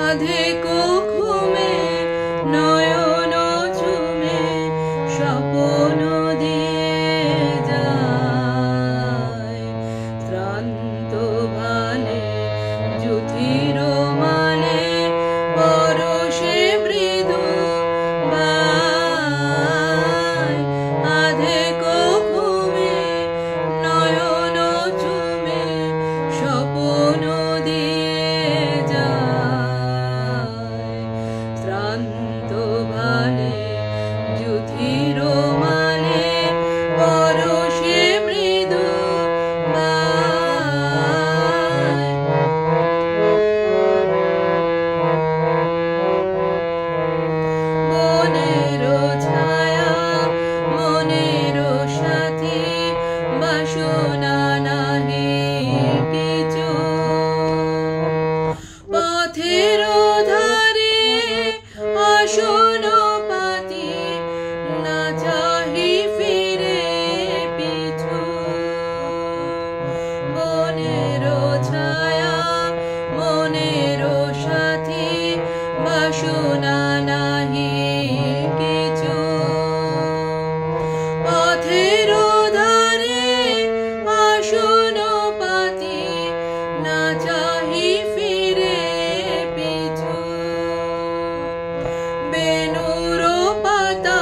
আধেকো ঘুমে নয়ন চুমে স্বপ্ন দিয়ে যায় শ্রান্ত ভালে যুথির মালে পরশে মৃদু বায় আধেকো ঘুমে নয়ন চুমে স্বপ্ন দিয়ে যায় শ্রান্ত ভালে যুথির মালে পরশে মৃদু বায় মনের ছায়া মনের সাথী বাসনা নাহি কিছু পথের ধারে আসন পাতি না চাহি ফিরে পিছু মনের ছায়া মনের সাথী বাসনা নাহি কিছু পথের ধারে আসন পাতি না চাহি ফিরে পিছু বেনুর পাতা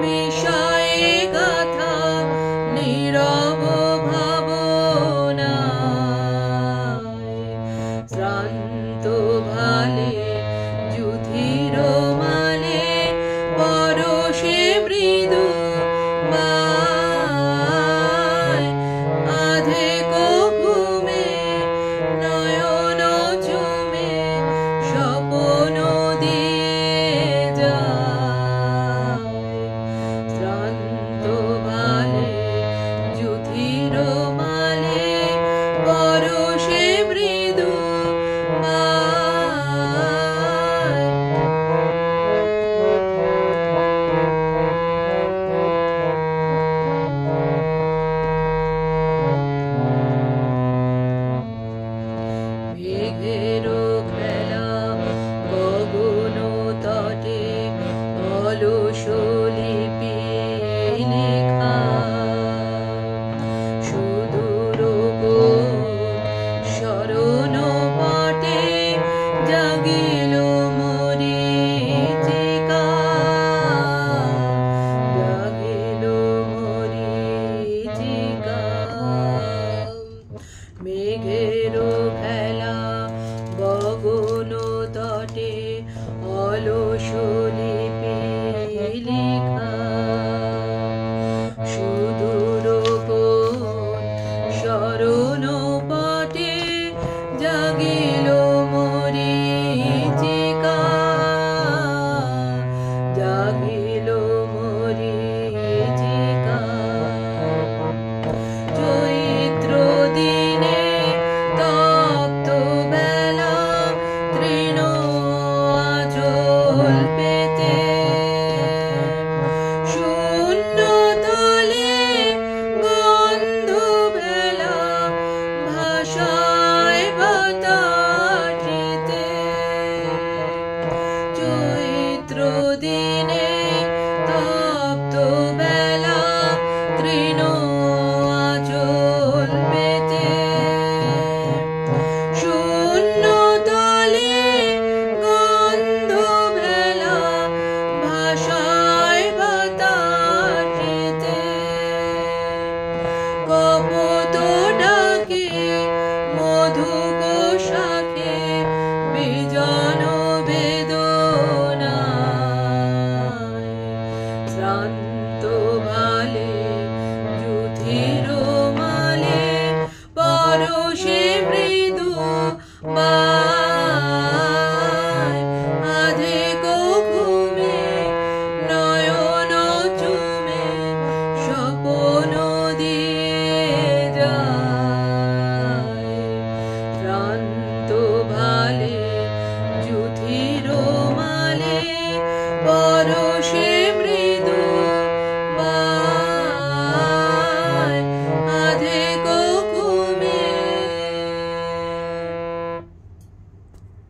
মিশায়ে গাথা নীরব ভাবনায় শ্রান্ত ভালে